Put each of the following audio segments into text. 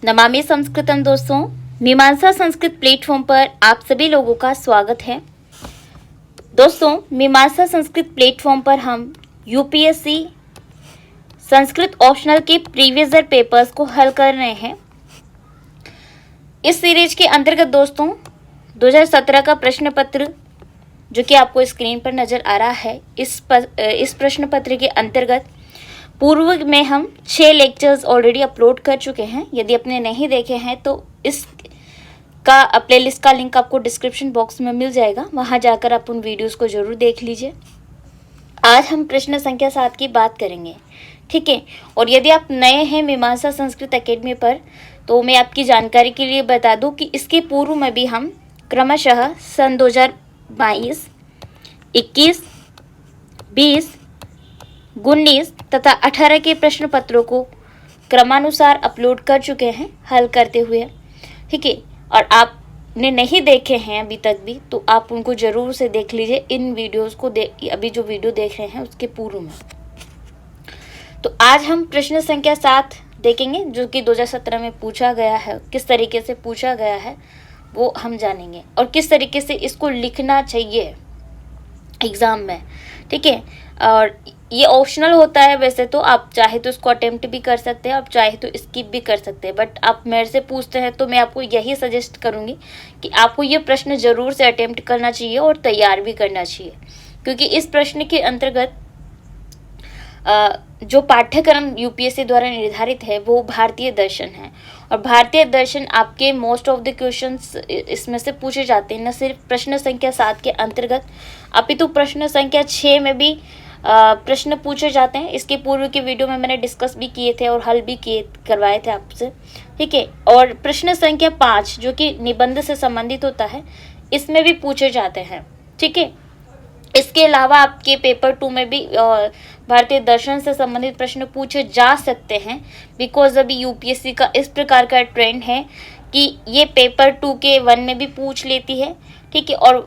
नमामि संस्कृतम दोस्तों, मीमांसा संस्कृत प्लेटफॉर्म पर आप सभी लोगों का स्वागत है। दोस्तों, मीमांसा संस्कृत प्लेटफॉर्म पर हम यूपीएससी संस्कृत ऑप्शनल के प्रीवियस ईयर पेपर्स को हल कर रहे हैं। इस सीरीज के अंतर्गत दोस्तों 2017 का प्रश्न पत्र जो कि आपको स्क्रीन पर नजर आ रहा है, इस प्रश्न पत्र के अंतर्गत पूर्व में हम 6 लेक्चर्स ऑलरेडी अपलोड कर चुके हैं। यदि आपने नहीं देखे हैं तो इसका प्लेलिस्ट का लिंक आपको डिस्क्रिप्शन बॉक्स में मिल जाएगा, वहां जाकर आप उन वीडियोस को जरूर देख लीजिए। आज हम प्रश्न संख्या 7 की बात करेंगे, ठीक है। और यदि आप नए हैं मीमांसा संस्कृत एकेडमी पर, तो मैं आपकी जानकारी के लिए बता दूं कि इसके पूर्व में भी हम क्रमशः सन 2022, 21, 20, 19 तथा 18 के प्रश्न पत्रों को क्रमानुसार अपलोड कर चुके हैं हल करते हुए, ठीक है। और आपने नहीं देखे हैं अभी तक भी, तो आप उनको जरूर से देख लीजिए। इन वीडियोस को अभी जो वीडियो देख रहे हैं उसके पूर्व में। तो आज हम प्रश्न संख्या 7 देखेंगे, जो कि 2017 में पूछा गया है। किस तरीके से पूछा गया है वो हम जानेंगे, और किस तरीके से इसको लिखना चाहिए एग्जाम में, ठीक है। और ये ऑप्शनल होता है, वैसे तो आप चाहे तो इसको अटेम्प्ट भी कर सकते हैं, आप चाहे तो स्किप भी कर सकते हैं। बट आप मेरे से पूछते हैं तो मैं आपको यही सजेस्ट करूंगी कि आपको ये प्रश्न जरूर से अटेम्प्ट करना चाहिए और तैयार भी करना चाहिए, क्योंकि इस प्रश्न के अंतर्गत जो पाठ्यक्रम यूपीएससी द्वारा निर्धारित है वो भारतीय दर्शन है। और भारतीय दर्शन आपके मोस्ट ऑफ द क्वेश्चंस इसमें से पूछे जाते हैं, न सिर्फ प्रश्न संख्या 7 के अंतर्गत, अपितु प्रश्न संख्या 6 में भी प्रश्न पूछे जाते हैं। इसके पूर्व के वीडियो में मैंने डिस्कस भी किए थे और हल भी करवाए थे आपसे, ठीक है। और प्रश्न संख्या 5 जो कि निबंध से संबंधित होता है, इसमें भी पूछे जाते हैं, ठीक है। इसके अलावा आपके पेपर 2 में भी भारतीय दर्शन से संबंधित प्रश्न पूछे जा सकते हैं, बिकॉज अभी यूपीएससी का इस प्रकार का ट्रेंड है कि ये पेपर 2 के 1 में भी पूछ लेती है, ठीक है, और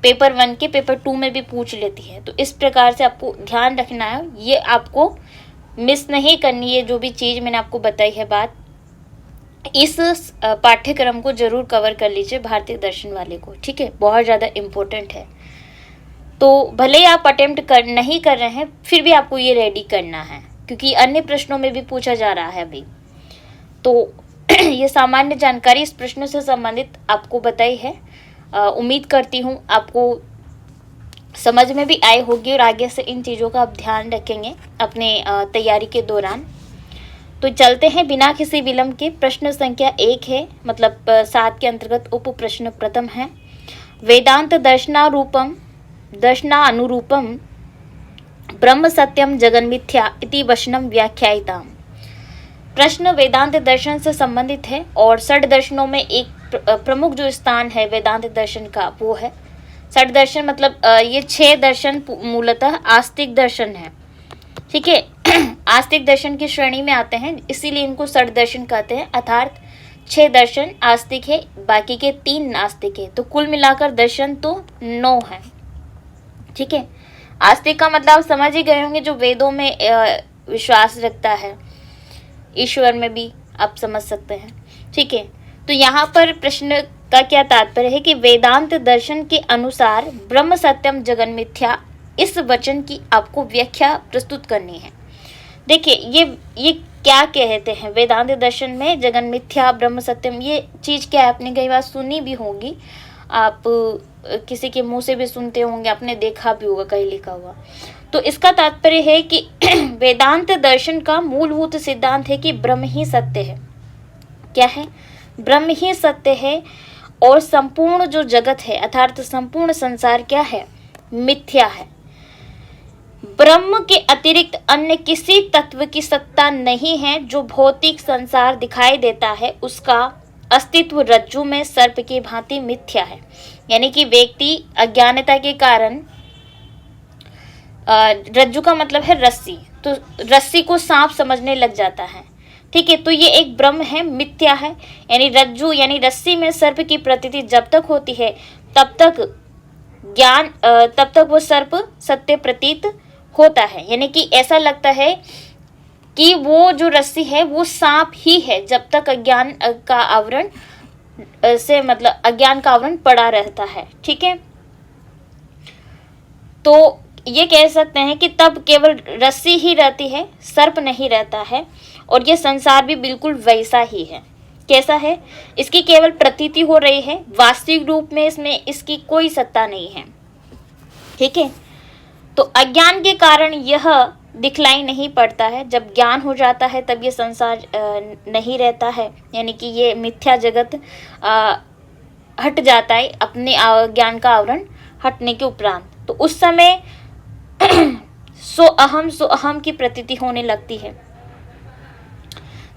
पेपर 1 के पेपर 2 में भी पूछ लेती है। तो इस प्रकार से आपको ध्यान रखना है, ये आपको मिस नहीं करनी है। जो भी चीज़ मैंने आपको बताई है बात, इस पाठ्यक्रम को जरूर कवर कर लीजिए, भारतीय दर्शन वाले को, ठीक है, बहुत ज़्यादा इम्पोर्टेंट है। तो भले ही आप अटेम्प्ट नहीं कर रहे हैं, फिर भी आपको ये रेडी करना है, क्योंकि अन्य प्रश्नों में भी पूछा जा रहा है अभी। तो ये सामान्य जानकारी इस प्रश्न से संबंधित आपको बताई है। उम्मीद करती हूँ आपको समझ में भी आई होगी, और आगे से इन चीज़ों का आप ध्यान रखेंगे अपने तैयारी के दौरान। तो चलते हैं बिना किसी विलंब के। प्रश्न संख्या 1 है, मतलब 7 के अंतर्गत उप प्रश्न प्रथम है, वेदांत दर्शनानुरूपम ब्रह्म सत्यम जगन मिथ्या इति वचनम व्याख्यायिताम। प्रश्न वेदांत दर्शन से संबंधित है, और षड दर्शनों में एक प्रमुख जो स्थान है वेदांत दर्शन का वो है षड दर्शन। मतलब ये 6 दर्शन मूलतः आस्तिक दर्शन है, ठीक है। आस्तिक दर्शन की श्रेणी में आते हैं, इसीलिए इनको षड दर्शन कहते हैं। अर्थात 6 दर्शन आस्तिक है, बाकी के 3 नास्तिक है। तो कुल मिलाकर दर्शन तो 9 है, ठीक है। आस्तिक का मतलब आप समझ ही गए होंगे, जो वेदों में विश्वास रखता है, ईश्वर में भी आप समझ सकते हैं, ठीक है। तो यहाँ पर प्रश्न का क्या तात्पर्य है कि वेदांत दर्शन के अनुसार ब्रह्म सत्यम जगन मिथ्या, इस वचन की आपको व्याख्या प्रस्तुत करनी है। देखिए ये क्या कहते हैं वेदांत दर्शन में, जगन मिथ्या ब्रह्म सत्यम, ये चीज़ क्या है, आपने कई बार सुनी भी होगी, आप किसी के मुंह से भी सुनते होंगे, आपने देखा भी होगा कहीं लिखा हुआ। तो इसका तात्पर्य है कि वेदांत दर्शन का मूलभूत सिद्धांत है कि ब्रह्म ही सत्य है। क्या है? ब्रह्म ही सत्य है, और संपूर्ण जो जगत है अर्थात संपूर्ण संसार क्या है? मिथ्या है। ब्रह्म के अतिरिक्त अन्य किसी तत्व की सत्ता नहीं है। जो भौतिक संसार दिखाई देता है उसका अस्तित्व रज्जु में सर्प की भांति मिथ्या है। यानी कि व्यक्ति अज्ञानता के कारण, रज्जु का मतलब है रस्सी, तो रस्सी को सांप समझने लग जाता है, ठीक है। तो ये एक ब्रह्म है, मिथ्या है। यानी रज्जु यानी रस्सी में सर्प की प्रतीति जब तक होती है तब तक वो सर्प सत्य प्रतीत होता है। यानी कि ऐसा लगता है कि वो जो रस्सी है वो सांप ही है जब तक अज्ञान का आवरण से मतलब अज्ञान का आवरण पड़ा रहता है। ठीक है, तो ये कह सकते हैं कि तब केवल रस्सी ही रहती है, सर्प नहीं रहता है। और ये संसार भी बिल्कुल वैसा ही है। कैसा है? इसकी केवल प्रतीति हो रही है, वास्तविक रूप में इसमें इसकी कोई सत्ता नहीं है। ठीक है, तो अज्ञान के कारण यह दिखलाई नहीं पड़ता है। जब ज्ञान हो जाता है तब ये संसार नहीं रहता है, यानी कि ये मिथ्या जगत हट जाता है अपने ज्ञान का आवरण हटने के उपरांत। तो उस समय सो अहम की प्रतीति होने लगती है।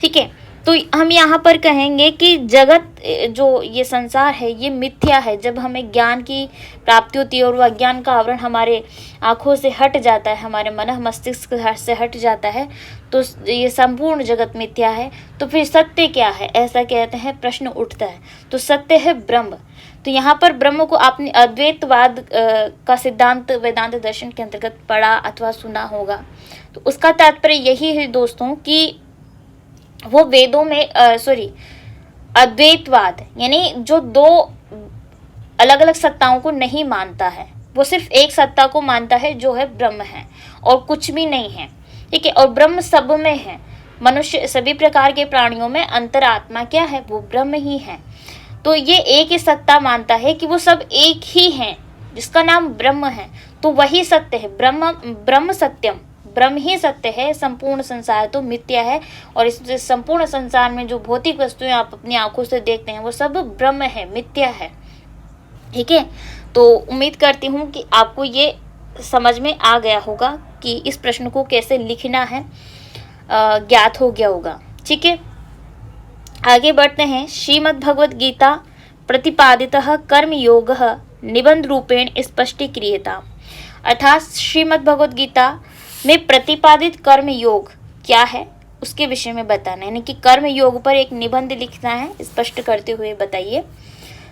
ठीक है, तो हम यहाँ पर कहेंगे कि जगत जो ये संसार है ये मिथ्या है। जब हमें ज्ञान की प्राप्ति होती है और वह ज्ञान का आवरण हमारे आँखों से हट जाता है, हमारे मन मस्तिष्क से हट जाता है, तो ये संपूर्ण जगत मिथ्या है। तो फिर सत्य क्या है, ऐसा कहते हैं, प्रश्न उठता है। तो सत्य है ब्रह्म। तो यहाँ पर ब्रह्म को आपने अद्वैतवाद का सिद्धांत वेदांत दर्शन के अंतर्गत पढ़ा अथवा सुना होगा। तो उसका तात्पर्य यही है दोस्तों कि वो वेदों में अद्वैतवाद यानी जो दो अलग अलग सत्ताओं को नहीं मानता है, वो सिर्फ एक सत्ता को मानता है जो है ब्रह्म है और कुछ भी नहीं है। ठीक है, और ब्रह्म सब में है। मनुष्य सभी प्रकार के प्राणियों में अंतरात्मा क्या है, वो ब्रह्म ही है। तो ये एक ही सत्ता मानता है कि वो सब एक ही हैं, जिसका नाम ब्रह्म है। तो वही सत्य है, ब्रह्म सत्यम, ब्रह्म ही सत्य है। संपूर्ण संसार तो मिथ्या है। और इस संपूर्ण संसार में जो भौतिक वस्तुएं आप अपनी आंखों से देखते हैं वो सब ब्रह्म है, मिथ्या है। ठीक है, तो उम्मीद करती हूँ कि आपको ये समझ में आ गया होगा कि इस प्रश्न को कैसे लिखना है, ज्ञात हो गया होगा। ठीक है, आगे बढ़ते हैं। श्रीमद् भगवद गीता प्रतिपादितः कर्म योगः निबंध रूपेण स्पष्टीक्रियता। अर्थात श्रीमद् भगवद गीता में प्रतिपादित कर्म योग क्या है उसके विषय में बताना है, यानी कि कर्म योग पर एक निबंध लिखना है, स्पष्ट करते हुए बताइए।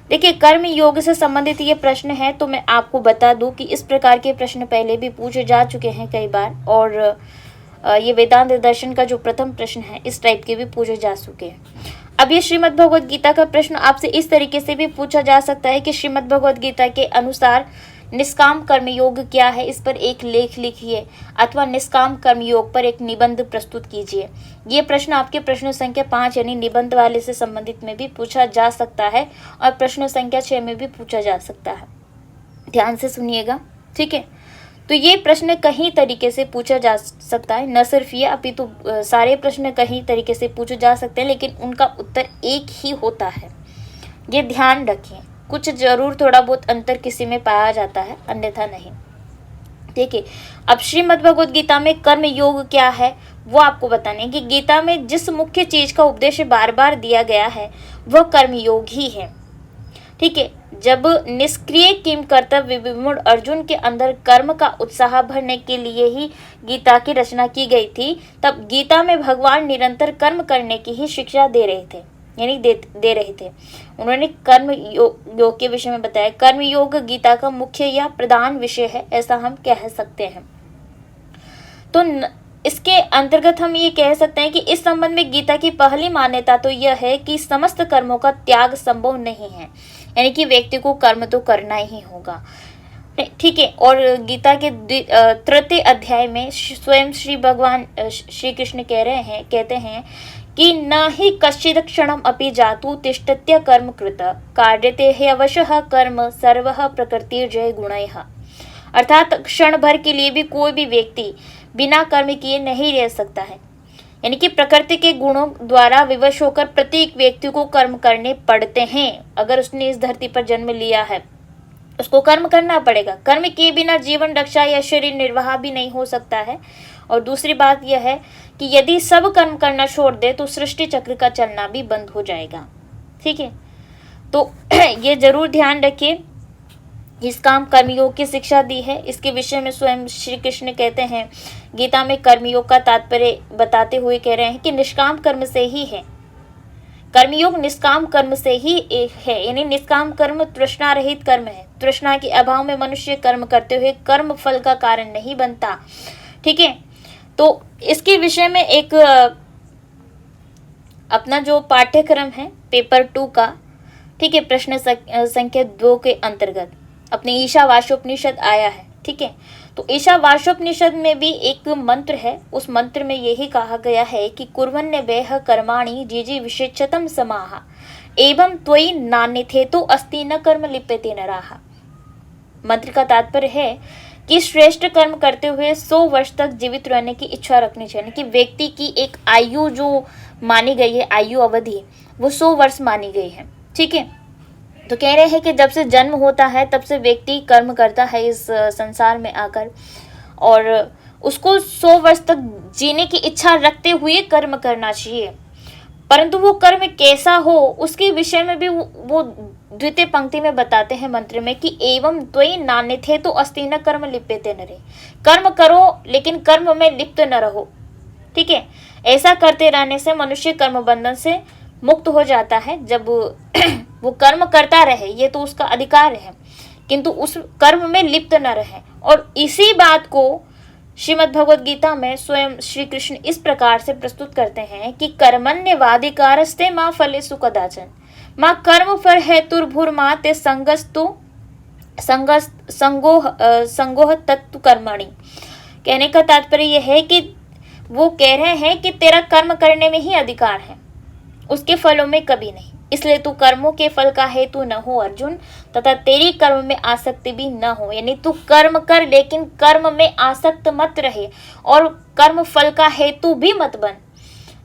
देखिए, कर्म योग से संबंधित ये प्रश्न है, तो मैं आपको बता दूं कि इस प्रकार के प्रश्न पहले भी पूछे जा चुके हैं कई बार। और ये वेदांत दर्शन का जो प्रथम प्रश्न है इस टाइप के भी पूछे जा चुके हैं। अब ये श्रीमद् भगवद गीता का प्रश्न आपसे इस तरीके से भी पूछा जा सकता है कि श्रीमद् भगवद गीता के अनुसार निष्काम कर्मयोग क्या है, इस पर एक लेख लिखिए, अथवा निष्काम कर्मयोग पर एक निबंध प्रस्तुत कीजिए। ये प्रश्न आपके प्रश्न संख्या 5 यानी निबंध वाले से संबंधित में भी पूछा जा सकता है और प्रश्न संख्या 6 में भी पूछा जा सकता है। ध्यान से सुनिएगा। ठीक है, तो ये प्रश्न कई तरीके से पूछा जा सकता है, न सिर्फ ये अपितु सारे प्रश्न कई तरीके से पूछे जा सकते हैं, लेकिन उनका उत्तर एक ही होता है। ये ध्यान रखिए, कुछ जरूर थोड़ा बहुत अंतर किसी में पाया जाता है, अन्यथा नहीं। देखिए, अब श्रीमद् भगवद गीता में कर्म योग क्या है वो आपको बताने कि गीता में जिस मुख्य चीज का उपदेश बार बार दिया गया है वह कर्म योग ही है। ठीक है, जब निष्क्रिय किम कर्तव्य विमूढ़ अर्जुन के अंदर कर्म का उत्साह भरने के लिए ही गीता की रचना की गई थी, तब गीता में भगवान निरंतर कर्म करने की ही शिक्षा दे रहे थे, यानी दे रहे थे। उन्होंने कर्म योग के विषय में बताया। कर्म योग गीता का मुख्य या प्रधान विषय है, ऐसा हम कह सकते हैं। तो इसके अंतर्गत हम ये कह सकते हैं कि इस संबंध में गीता की पहली मान्यता तो यह है कि समस्त कर्मों का त्याग संभव नहीं है, यानी कि व्यक्ति को कर्म तो करना ही होगा। ठीक है, और गीता के तृतीय अध्याय में स्वयं श्री भगवान श्री कृष्ण कहते हैं कि न ही कश्चित् क्षणम अपि जातु तिष्ठत्य कर्म कृत कार्यते ह्यवशः कर्म सर्वः प्रकृतिर्जय गुणैः। अर्थात क्षण भर के लिए भी कोई भी व्यक्ति बिना कर्म किए नहीं रह सकता है, यानी कि प्रकृति के गुणों द्वारा विवश होकर प्रत्येक व्यक्ति को कर्म करने पड़ते हैं। अगर उसने इस धरती पर जन्म लिया है उसको कर्म करना पड़ेगा। कर्म किए बिना जीवन रक्षा या शरीर निर्वाह भी नहीं हो सकता है। और दूसरी बात यह है कि यदि सब कर्म करना छोड़ दे तो सृष्टि चक्र का चलना भी बंद हो जाएगा। ठीक है, तो ये जरूर ध्यान रखिए। इस काम कर्मयोग की शिक्षा दी है, इसके विषय में स्वयं श्री कृष्ण कहते हैं गीता में कर्मयोग का तात्पर्य बताते हुए कह रहे हैं कि निष्काम कर्म से ही है। कर्मयोग निष्काम कर्म से ही है, यानी निष्काम कर्म तृष्णा रहित कर्म है। तृष्णा के अभाव में मनुष्य कर्म करते हुए कर्म फल का कारण नहीं बनता। ठीक है, तो इसके विषय में एक अपना जो पाठ्यक्रम है पेपर 2 का, ठीक है, प्रश्न संख्या 2 के अंतर्गत अपने ईशावास्योपनिषद आया है। ठीक है, तो ईशावास्योपनिषद में भी एक मंत्र है, उस मंत्र में यही कहा गया है कि कुर्वन्य वेह कर्माणि जीजी विशेषतम समाहा एवं त्वयि नान्यथे तो अस्ति न कर्म लिप्यते नराहा। मंत्र का तात्पर्य है कि श्रेष्ठ कर्म करते हुए 100 वर्ष तक जीवित रहने की इच्छा रखनी चाहिए, कि व्यक्ति की एक आयु जो मानी गई है, आयु अवधि, वो 100 वर्ष मानी गई है। ठीक है, तो कह रहे हैं कि जब से जन्म होता है तब से व्यक्ति कर्म करता है इस संसार में आकर, और उसको 100 वर्ष तक जीने की इच्छा रखते हुए कर्म करना चाहिए। परंतु वो कर्म कैसा हो उसके विषय में भी वो द्वितीय पंक्ति में बताते हैं मंत्र में कि एवं त्वयि नान्यथे तो अस्ति न कर्म लिप्यते नरे। कर्म करो लेकिन कर्म में लिप्त न रहो। ठीक है, ऐसा करते रहने से मनुष्य कर्म बंधन से मुक्त हो जाता है। जब वो कर्म करता रहे, ये तो उसका अधिकार है, किंतु उस कर्म में लिप्त न रहे। और इसी बात को श्रीमद् भगवद गीता में स्वयं श्री कृष्ण इस प्रकार से प्रस्तुत करते हैं कि कर्मण्यवाधिकारस्ते मां फलेषु कदाचन मां कर्म फल हेतुर्भुर्मा ते संगोह तत्व कर्मणि। कहने का तात्पर्य यह है कि वो कह रहे हैं कि तेरा कर्म करने में ही अधिकार है, उसके फलों में कभी नहीं। इसलिए तू कर्मों के फल का हेतु न हो अर्जुन, तथा तेरी कर्म में आसक्ति भी न हो। यानी तू कर्म कर लेकिन कर्म में आसक्त मत रहे और कर्म फल का हेतु भी मत बन।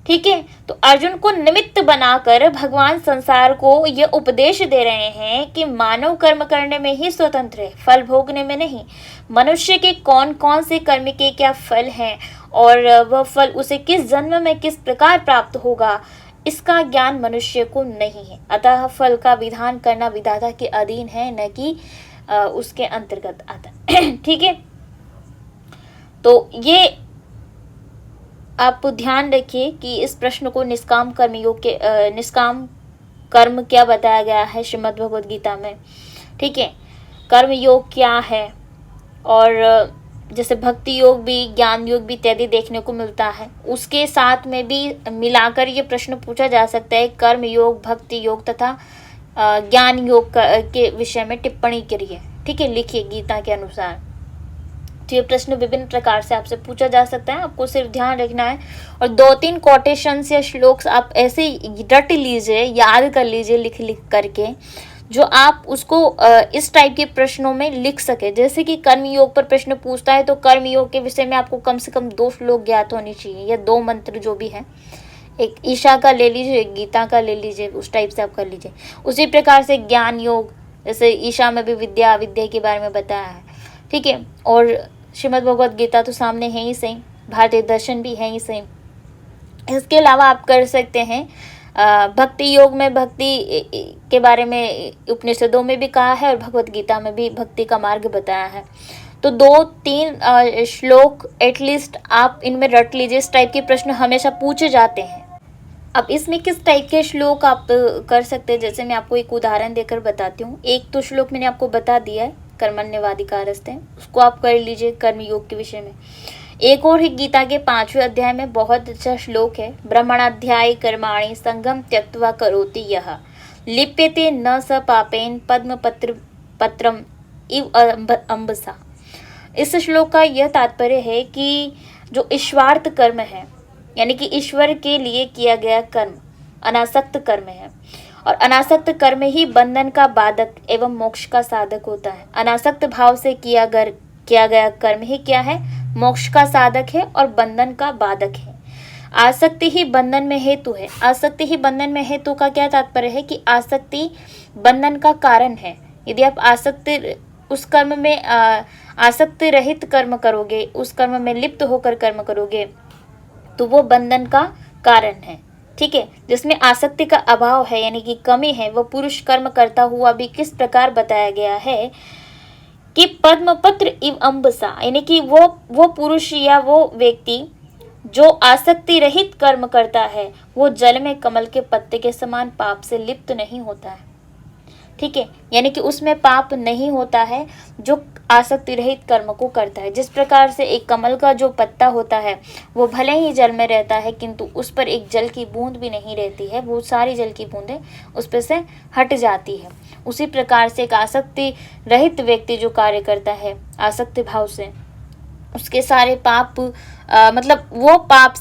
ठीक है, तो अर्जुन को निमित्त बनाकर भगवान संसार को ये उपदेश दे रहे हैं कि मानव कर्म करने में ही स्वतंत्र है, फल भोगने में नहीं। मनुष्य के कौन कौन से कर्म के क्या फल हैं और वह फल उसे किस जन्म में किस प्रकार प्राप्त होगा, इसका ज्ञान मनुष्य को नहीं है। अतः फल का विधान करना विधाता के अधीन है, न कि उसके अंतर्गत आता। ठीक है, तो ये आप ध्यान रखिए कि इस प्रश्न को निष्काम कर्म योग के निष्काम कर्म क्या बताया गया है श्रीमद् भगवद गीता में। ठीक है, कर्म योग क्या है, और जैसे भक्ति योग भी, ज्ञान योग भी इत्यादि देखने को मिलता है, उसके साथ में भी मिलाकर ये प्रश्न पूछा जा सकता है कर्म योग, भक्ति योग तथा ज्ञान योग के विषय में टिप्पणी करिए। ठीक है, लिखिए गीता के अनुसार। तो ये प्रश्न विभिन्न प्रकार से आपसे पूछा जा सकता है, आपको सिर्फ ध्यान रखना है और 2-3 कोटेशंस या श्लोक्स आप ऐसे रट लीजिए, याद कर लीजिए लिख करके, जो आप उसको इस टाइप के प्रश्नों में लिख सके। जैसे कि कर्म योग पर प्रश्न पूछता है तो कर्म योग के विषय में आपको कम से कम 2 श्लोक ज्ञात होनी चाहिए या 2 मंत्र जो भी है, एक ईशा का ले लीजिए, एक गीता का ले लीजिए, उस टाइप से आप कर लीजिए। उसी प्रकार से ज्ञान योग, जैसे ईशा में भी विद्या के बारे में बताया है। ठीक है, और श्रीमद् भगवद गीता तो सामने है ही सही, भारतीय दर्शन भी है ही सही। इसके अलावा आप कर सकते हैं भक्ति योग में, भक्ति के बारे में उपनिषदों में भी कहा है और भगवत गीता में भी भक्ति का मार्ग बताया है। तो 2-3 श्लोक एटलीस्ट आप इनमें रट लीजिए। इस टाइप के प्रश्न हमेशा पूछे जाते हैं। अब इसमें किस टाइप के श्लोक आप कर सकते हैं, जैसे मैं आपको एक उदाहरण देकर बताती हूँ। एक तो श्लोक मैंने आपको बता दिया है, कर्मण्यवाधिकारस्ते, उसको आप कर लीजिए कर्म योग के विषय में। एक और ही गीता के 5वें अध्याय में बहुत अच्छा श्लोक है, ब्रह्मणाध्याय कर्माणि संगम त्यक्त्वा करोति यः लिप्यते न स पापेन पद्म पत्रम इव अम्बसा। इस श्लोक का यह तात्पर्य है कि जो ईश्वार्थ कर्म है, यानी कि ईश्वर के लिए किया गया कर्म अनासक्त कर्म है, और अनासक्त कर्म ही बंधन का बाधक एवं मोक्ष का साधक होता है। अनासक्त भाव से किया गया कर्म ही क्या है, मोक्ष का साधक है और बंधन का बाधक है। आसक्ति ही बंधन में हेतु है। आसक्ति ही बंधन में हेतु का क्या तात्पर्य है कि आसक्ति बंधन का कारण है। यदि आप आसक्ति उस कर्म में आसक्ति रहित कर्म करोगे, उस कर्म में लिप्त होकर कर्म करोगे, तो वो बंधन का कारण है। ठीक है, जिसमें आसक्ति का अभाव है यानी कि कमी है, वो पुरुष कर्म करता हुआ भी किस प्रकार बताया गया है कि पद्मपत्र इव अम्बसा, यानी कि वो पुरुष या वो व्यक्ति जो आसक्ति रहित कर्म करता है वो जल में कमल के पत्ते के समान पाप से लिप्त नहीं होता है। ठीक है, यानी कि उसमें पाप नहीं होता है जो आसक्ति रहित कर्म को करता है। जिस प्रकार से एक कमल का जो पत्ता होता है वो भले ही जल में रहता है किंतु उस पर एक जल की बूंद भी नहीं रहती है, वो सारी जल की बूंदें उस पर से हट जाती है। उसी प्रकार से एक आसक्ति रहित व्यक्ति जो कार्य करता है आसक्ति भाव से, उसके सारे पाप मतलब वो पाप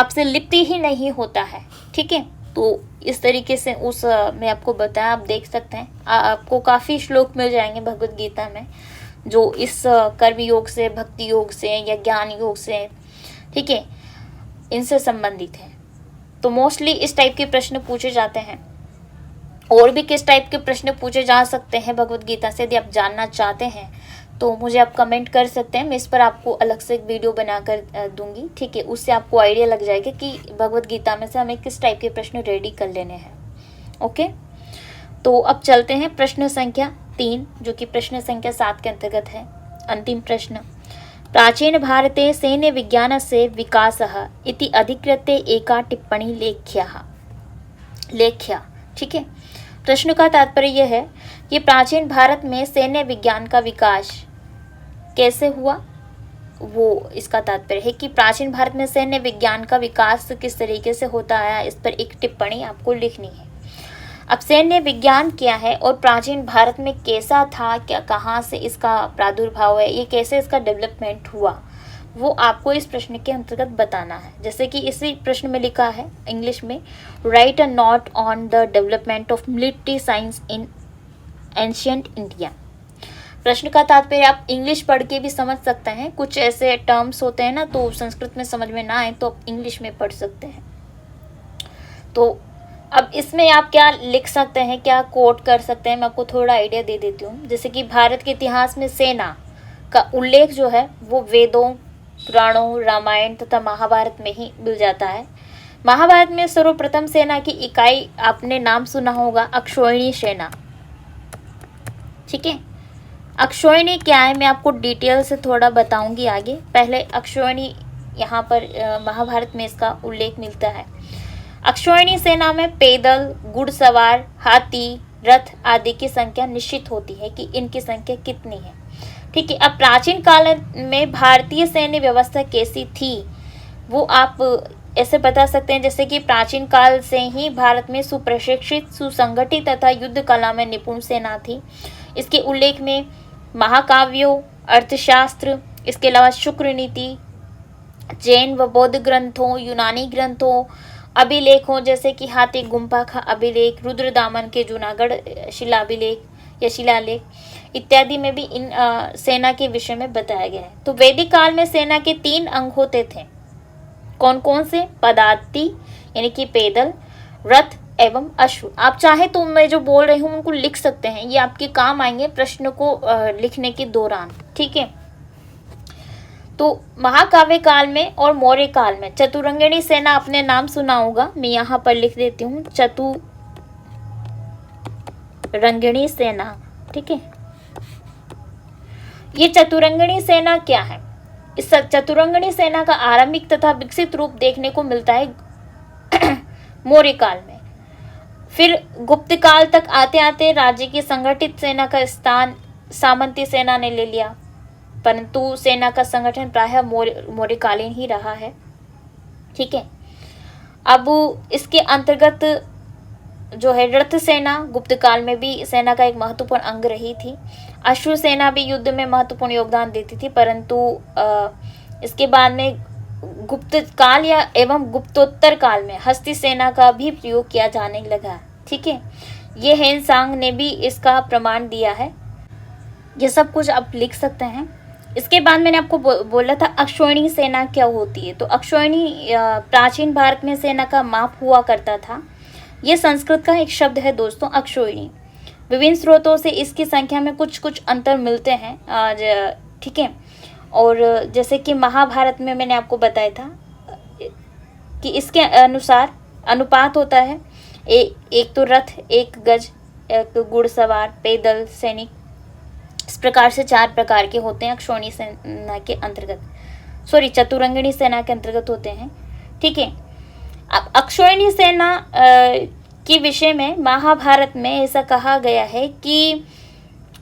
से लिप्त ही नहीं होता है। ठीक है, तो इस तरीके से उस मैं आपको बताया, आप देख सकते हैं, आपको काफ़ी श्लोक मिल जाएंगे भगवत गीता में जो इस कर्म योग से, भक्ति योग से या ज्ञान योग से, ठीक है, इनसे संबंधित है। तो मोस्टली इस टाइप के प्रश्न पूछे जाते हैं। और भी किस टाइप के प्रश्न पूछे जा सकते हैं भगवत गीता से, यदि आप जानना चाहते हैं तो मुझे आप कमेंट कर सकते हैं। मैं इस पर आपको अलग से एक वीडियो बनाकर दूंगी। ठीक है, उससे आपको आइडिया लग जाएगा कि भगवत गीता में से हमें किस टाइप के प्रश्न रेडी कर लेने हैं। ओके, तो अब चलते हैं प्रश्न संख्या 3, जो कि प्रश्न संख्या 7 के अंतर्गत है। अंतिम प्रश्न, प्राचीन भारते सैन्य विज्ञानस्य विकासः इति अधिकृत्य एका टिप्पणी लेख्या। ठीक है, प्रश्न का तात्पर्य यह है कि प्राचीन भारत में सैन्य विज्ञान का विकास कैसे हुआ, वो इसका तात्पर्य है कि प्राचीन भारत में सैन्य विज्ञान का विकास किस तरीके से होता आया, इस पर एक टिप्पणी आपको लिखनी है। अब सैन्य विज्ञान क्या है और प्राचीन भारत में कैसा था, क्या कहाँ से इसका प्रादुर्भाव है, ये कैसे इसका डेवलपमेंट हुआ, वो आपको इस प्रश्न के अंतर्गत बताना है। जैसे कि इसी प्रश्न में लिखा है इंग्लिश में, right a note on the development of military science in ancient India. प्रश्न का तात्पर्य आप इंग्लिश पढ़ के भी समझ सकते हैं। कुछ ऐसे टर्म्स होते हैं ना, तो संस्कृत में समझ में ना आए तो आप इंग्लिश में पढ़ सकते हैं। तो अब इसमें आप क्या लिख सकते हैं, क्या कोट कर सकते हैं, मैं आपको थोड़ा आइडिया दे देती हूँ। जैसे कि भारत के इतिहास में सेना का उल्लेख जो है वो वेदों, पुराणों, रामायण तथा महाभारत में ही मिल जाता है। महाभारत में सर्वप्रथम सेना की इकाई आपने नाम सुना होगा, अक्षौहिणी सेना। ठीक है, अक्षौहिणी क्या है मैं आपको डिटेल से थोड़ा बताऊंगी आगे। पहले अक्षौहिणी यहाँ पर महाभारत में इसका उल्लेख मिलता है। अक्षौहिणी सेना में पैदल, घुड़सवार, हाथी, रथ आदि की संख्या निश्चित होती है कि इनकी संख्या कितनी है। ठीक है, अब प्राचीन काल में भारतीय सैन्य व्यवस्था कैसी थी वो आप ऐसे बता सकते हैं, जैसे कि प्राचीन काल से ही भारत में सुप्रशिक्षित, सुसंगठित तथा युद्ध कला में निपुण सेना थी। इसके उल्लेख में महाकाव्यों, अर्थशास्त्र, इसके अलावा शुक्र नीति, जैन व बौद्ध ग्रंथों, यूनानी ग्रंथों, अभिलेखों जैसे कि हाथी गुम्फा का अभिलेख, रुद्रदामन के जूनागढ़ शिलाभिलेख या शिलालेख इत्यादि में भी इन सेना के विषय में बताया गया है। तो वैदिक काल में सेना के 3 अंग होते थे। कौन कौन से? पदाति यानी कि पैदल, रथ एवं अश्व। आप चाहे तो मैं जो बोल रही हूँ उनको लिख सकते हैं, ये आपके काम आएंगे प्रश्न को लिखने के दौरान। ठीक है, तो महाकाव्य काल में और मौर्य काल में चतुरंगिणी सेना आपने नाम सुना होगा, मैं यहाँ पर लिख देती हूँ, चतुरंगिणी सेना। ठीक है, ये चतुरंगिणी सेना क्या है? इस चतुरंगिणी सेना का आरंभिक तथा विकसित रूप देखने को मिलता है मौर्य काल में। फिर गुप्त काल तक आते आते राज्य की संगठित सेना का स्थान सामंती सेना ने ले लिया, परंतु सेना का संगठन प्रायः मौर्यकालीन ही रहा है। ठीक है, अब इसके अंतर्गत जो है रथ सेना गुप्त काल में भी सेना का एक महत्वपूर्ण अंग रही थी। अश्व सेना भी युद्ध में महत्वपूर्ण योगदान देती थी, परंतु इसके बाद में गुप्त काल या एवं गुप्तोत्तर काल में हस्ती सेना का भी प्रयोग किया जाने लगा। ठीक है, ये हेनसांग ने भी इसका प्रमाण दिया है। ये सब कुछ आप लिख सकते हैं। इसके बाद मैंने आपको बोला था अक्षौहिणी सेना क्या होती है। तो अक्षौहिणी प्राचीन भारत में सेना का माप हुआ करता था। ये संस्कृत का एक शब्द है दोस्तों, अक्षौहिणी। विभिन्न स्रोतों से इसकी संख्या में कुछ कुछ अंतर मिलते हैं आज। ठीक है, और जैसे कि महाभारत में मैंने आपको बताया था कि इसके अनुसार अनुपात होता है एक तो रथ, एक गज, एक घुड़सवार, पैदल, सैनिक। इस प्रकार से 4 प्रकार के होते हैं अक्षौहिणी सेना के अंतर्गत, चतुरंगिणी सेना के अंतर्गत होते हैं। ठीक है, अब अक्षौहिणी सेना के विषय में महाभारत में ऐसा कहा गया है कि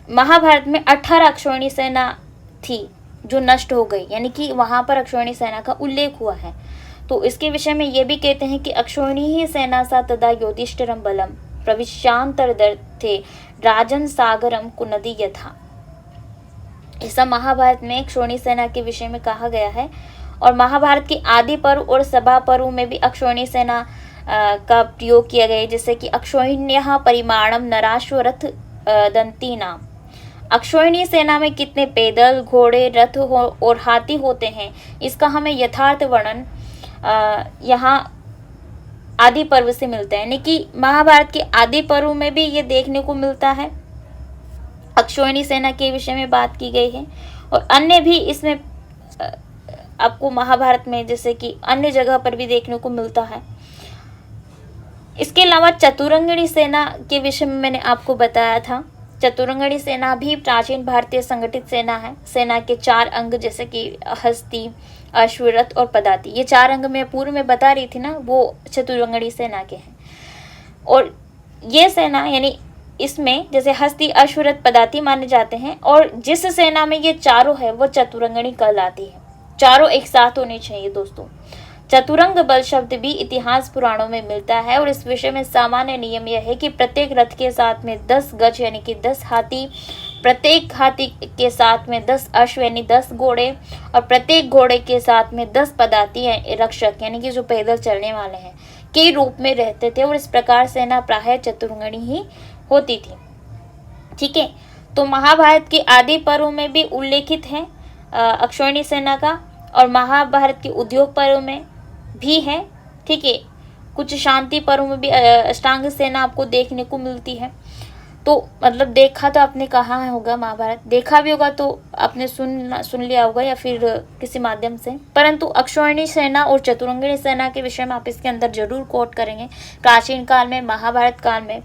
महाभारत में 18 अक्षौहिणी सेना थी जो नष्ट हो गई, यानी कि वहाँ पर अक्षौहिणी सेना का उल्लेख हुआ है। तो इसके विषय में ये भी कहते हैं कि अक्षौहिणी ही सेना सा तदा योधिष्ठिरम बलम प्रविश्यांतर्दर्थे राजन सागरम कुनदी यथा। ऐसा महाभारत में अक्षौहिणी सेना के विषय में कहा गया है। और महाभारत के आदि पर्व और सभा पर्व में भी अक्षौहिणी सेना का प्रयोग किया गया है, जैसे कि अक्षौहिण्यः परिमाणम नराश्वरथ दंती नाम। अक्षौहिणी सेना में कितने पैदल, घोड़े, रथ और हाथी होते हैं, इसका हमें यथार्थ वर्णन यहाँ आदि पर्व से मिलता है, यानी कि महाभारत के आदि पर्व में भी ये देखने को मिलता है। अक्षौहिणी सेना के विषय में बात की गई है और अन्य भी इसमें आपको महाभारत में जैसे कि अन्य जगह पर भी देखने को मिलता है। इसके अलावा चतुरंगिणी सेना के विषय में मैंने आपको बताया था। चतुरंगिणी सेना भी प्राचीन भारतीय संगठित सेना है। सेना के 4 अंग जैसे कि हस्ती, अश्वरथ और पदाति, ये 4 अंग मैं पूर्व में बता रही थी ना, वो चतुरंगिणी सेना के हैं। और ये सेना यानी इसमें जैसे हस्ती, अश्वरथ, पदाति माने जाते हैं, और जिस सेना में ये चारों है वो चतुरंगिणी कहलाती है। चारों एक साथ होने चाहिए दोस्तों। चतुरंग बल शब्द भी इतिहास पुराणों में मिलता है और इस विषय में सामान्य नियम यह है कि प्रत्येक रथ के साथ में 10 गज यानी कि 10 हाथी, प्रत्येक हाथी के साथ में 10 अश्व यानी 10 घोड़े, और प्रत्येक घोड़े के साथ में 10 पदाति रक्षक यानी कि जो पैदल चलने वाले हैं के रूप में रहते थे। और इस प्रकार सेना प्रायः चतुरंगिणी ही होती थी। ठीक है, तो महाभारत के आदि पर्व में भी उल्लेखित है अक्षौहिणी सेना का, और महाभारत के उद्योग पर्व में भी है। ठीक है, कुछ शांति पर्व में भी अष्टांग सेना आपको देखने को मिलती है। तो मतलब देखा तो आपने कहाँ होगा, महाभारत देखा भी होगा तो आपने सुन लिया होगा या फिर किसी माध्यम से, परंतु अक्षौहिणी सेना और चतुरंगिणी सेना के विषय में आप इसके अंदर जरूर कोट करेंगे। प्राचीन काल में, महाभारत काल में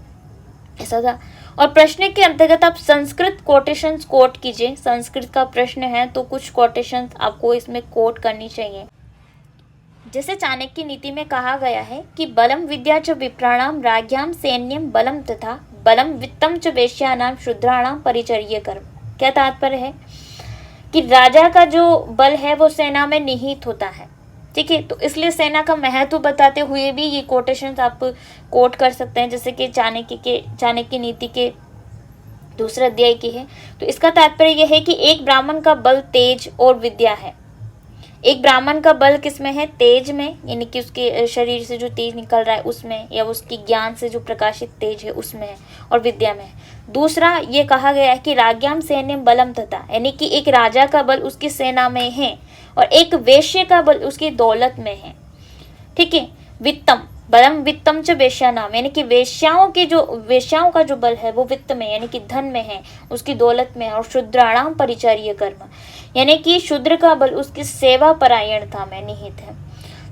ऐसा था। और प्रश्न के अंतर्गत आप संस्कृत कोटेशंस कोट कीजिए। संस्कृत का प्रश्न है तो कुछ कोटेशंस आपको इसमें कोट करनी चाहिए। जैसे चाणक्य नीति में कहा गया है कि बलम विद्या च विप्राणाम राज्ञाम सैन्यम बलम तथा बलम वित्तम च वेश्यानाम शूद्राणाम परिचर्य कर्म। क्या तात्पर्य है कि राजा का जो बल है वो सेना में निहित होता है। ठीक है, तो इसलिए सेना का महत्व बताते हुए भी ये कोटेशंस आप कोट कर सकते हैं, जैसे कि चाणक्य नीति के दूसरे अध्याय की है। तो इसका तात्पर्य यह है कि एक ब्राह्मण का बल तेज और विद्या है। एक ब्राह्मण का बल किसमें है? तेज में, यानी कि उसके शरीर से जो तेज निकल रहा है उसमें, या उसकी ज्ञान से जो प्रकाशित तेज है उसमें है, और विद्या में है। दूसरा ये कहा गया है कि राज्ञाम सैन्यम बलम तथा, यानी कि एक राजा का बल उसकी सेना में है और एक वेश्य का बल उसकी दौलत में है। ठीक है, वित्तम बलम वित्तम च वेश्या नाम, यानी कि वेश्याओं का जो बल है वो वित्त में यानी कि धन में है, उसकी दौलत में है। और शूद्राणाम परिचर्य कर्म, यानी कि शूद्र का बल उसकी सेवा परायणता में निहित है।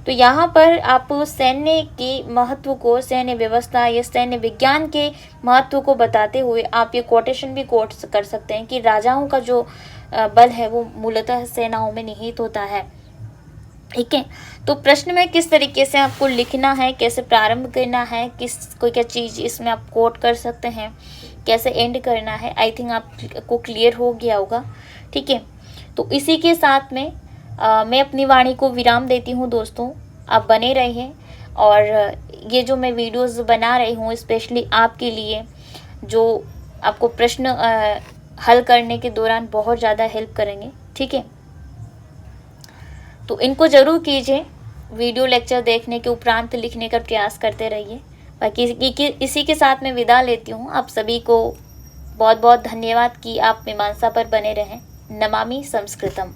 तो यहाँ पर आप सैन्य के महत्व को, सैन्य व्यवस्था या सैन्य विज्ञान के महत्व को बताते हुए आप ये कोटेशन भी कोट कर सकते हैं कि राजाओं का जो बल है वो मूलतः सेनाओं में निहित होता है। ठीक है, तो प्रश्न में किस तरीके से आपको लिखना है, कैसे प्रारंभ करना है, कोई क्या चीज़ इसमें आप कोट कर सकते हैं, कैसे एंड करना है, आई थिंक आपको क्लियर हो गया होगा। ठीक है, तो इसी के साथ में मैं अपनी वाणी को विराम देती हूँ दोस्तों। आप बने रहिए और ये जो मैं वीडियोस बना रही हूँ स्पेशली आपके लिए, जो आपको प्रश्न हल करने के दौरान बहुत ज़्यादा हेल्प करेंगे। ठीक है, तो इनको ज़रूर कीजिए। वीडियो लेक्चर देखने के उपरांत लिखने का प्रयास करते रहिए। बाकी इसी के साथ मैं विदा लेती हूँ। आप सभी को बहुत बहुत धन्यवाद कि आप मीमांसा पर बने रहें। नमामि संस्कृतम।